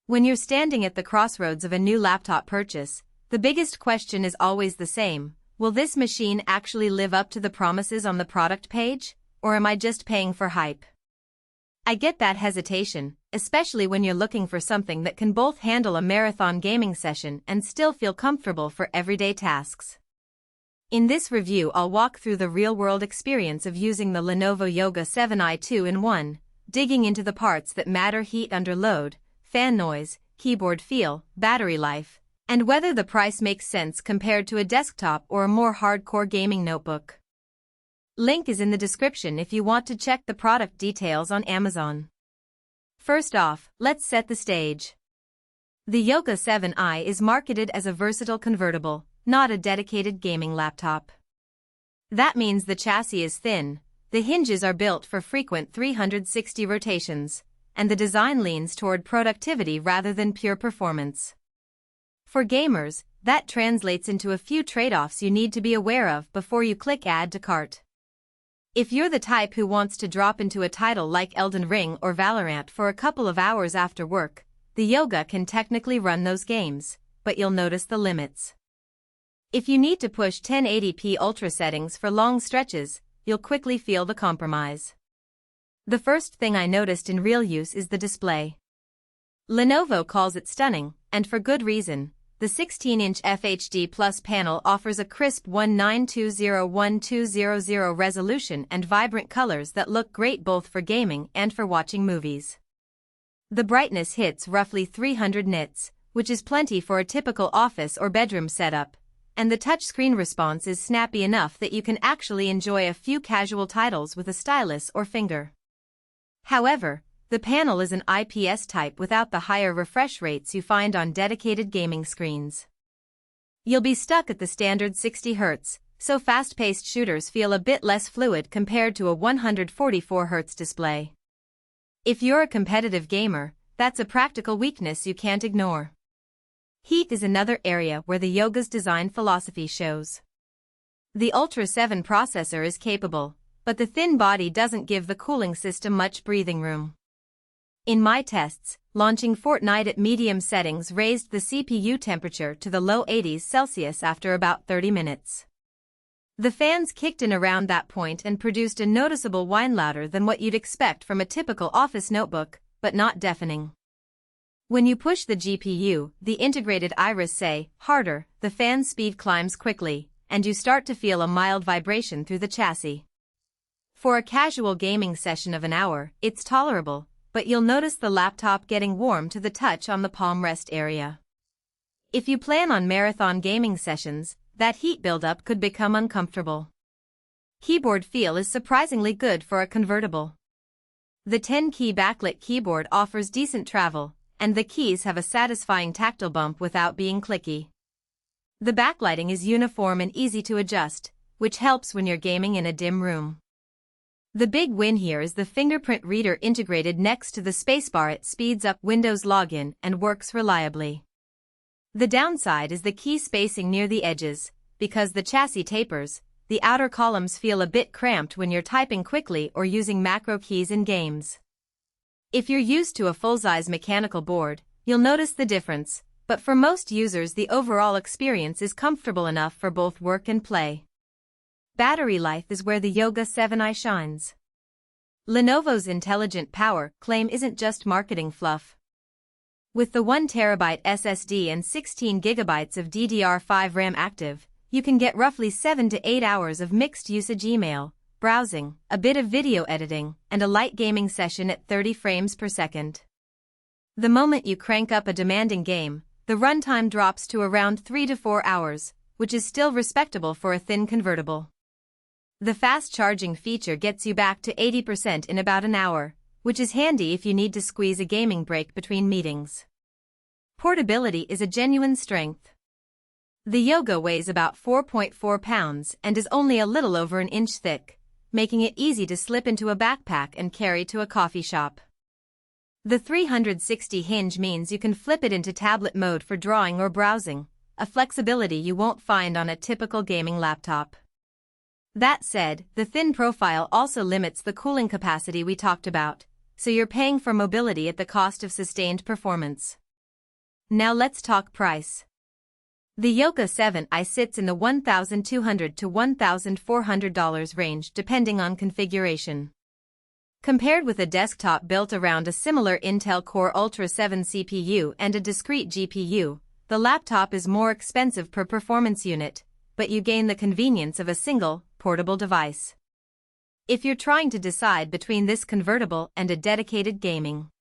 When you're standing at the crossroads of a new laptop purchase, the biggest question is always the same: will this machine actually live up to the promises on the product page, or am I just paying for hype? I get that hesitation, especially when you're looking for something that can both handle a marathon gaming session and still feel comfortable for everyday tasks. In this review, I'll walk through the real-world experience of using the Lenovo Yoga 7i 2-in-1, digging into the parts that matter: heat under load, fan noise, keyboard feel, battery life, and whether the price makes sense compared to a desktop or a more hardcore gaming notebook. Link is in the description if you want to check the product details on Amazon. First off, let's set the stage. The Yoga 7i is marketed as a versatile convertible, not a dedicated gaming laptop. That means the chassis is thin, the hinges are built for frequent 360 rotations, and the design leans toward productivity rather than pure performance. For gamers, that translates into a few trade-offs you need to be aware of before you click Add to Cart. If you're the type who wants to drop into a title like Elden Ring or Valorant for a couple of hours after work, the Yoga can technically run those games, but you'll notice the limits. If you need to push 1080p Ultra settings for long stretches, you'll quickly feel the compromise. The first thing I noticed in real use is the display. Lenovo calls it stunning, and for good reason. The 16-inch FHD Plus panel offers a crisp 1920x1200 resolution and vibrant colors that look great both for gaming and for watching movies. The brightness hits roughly 300 nits, which is plenty for a typical office or bedroom setup, and the touchscreen response is snappy enough that you can actually enjoy a few casual titles with a stylus or finger. However, the panel is an IPS type without the higher refresh rates you find on dedicated gaming screens. You'll be stuck at the standard 60 Hz, so fast-paced shooters feel a bit less fluid compared to a 144 Hz display. If you're a competitive gamer, that's a practical weakness you can't ignore. Heat is another area where the Yoga's design philosophy shows. The Ultra 7 processor is capable, but the thin body doesn't give the cooling system much breathing room. In my tests, launching Fortnite at medium settings raised the CPU temperature to the low 80s Celsius after about 30 minutes. The fans kicked in around that point and produced a noticeable whine louder than what you'd expect from a typical office notebook, but not deafening. When you push the GPU, the integrated iris say, harder, the fan speed climbs quickly, and you start to feel a mild vibration through the chassis. For a casual gaming session of an hour, it's tolerable, but you'll notice the laptop getting warm to the touch on the palm rest area. If you plan on marathon gaming sessions, that heat buildup could become uncomfortable. Keyboard feel is surprisingly good for a convertible. The 10-key Backlit Keyboard offers decent travel, and the keys have a satisfying tactile bump without being clicky. The backlighting is uniform and easy to adjust, which helps when you're gaming in a dim room. The big win here is the fingerprint reader integrated next to the spacebar. It speeds up Windows login and works reliably. The downside is the key spacing near the edges. Because the chassis tapers, the outer columns feel a bit cramped when you're typing quickly or using macro keys in games. If you're used to a full-size mechanical board, you'll notice the difference, but for most users the overall experience is comfortable enough for both work and play. Battery life is where the Yoga 7i shines. Lenovo's intelligent power claim isn't just marketing fluff. With the 1TB SSD and 16GB of DDR5 RAM active, you can get roughly 7 to 8 hours of mixed-usage email, browsing, a bit of video editing, and a light gaming session at 30 frames per second. The moment you crank up a demanding game, the runtime drops to around 3 to 4 hours, which is still respectable for a thin convertible. The fast charging feature gets you back to 80% in about an hour, which is handy if you need to squeeze a gaming break between meetings. Portability is a genuine strength. The Yoga weighs about 4.4 pounds and is only a little over an inch thick, making it easy to slip into a backpack and carry to a coffee shop. The 360 hinge means you can flip it into tablet mode for drawing or browsing, a flexibility you won't find on a typical gaming laptop. That said, the thin profile also limits the cooling capacity we talked about, so you're paying for mobility at the cost of sustained performance. Now let's talk price. The Yoga 7i sits in the $1,200 to $1,400 range depending on configuration. Compared with a desktop built around a similar Intel Core Ultra 7 CPU and a discrete GPU, the laptop is more expensive per performance unit, but you gain the convenience of a single, portable device. If you're trying to decide between this convertible and a dedicated gaming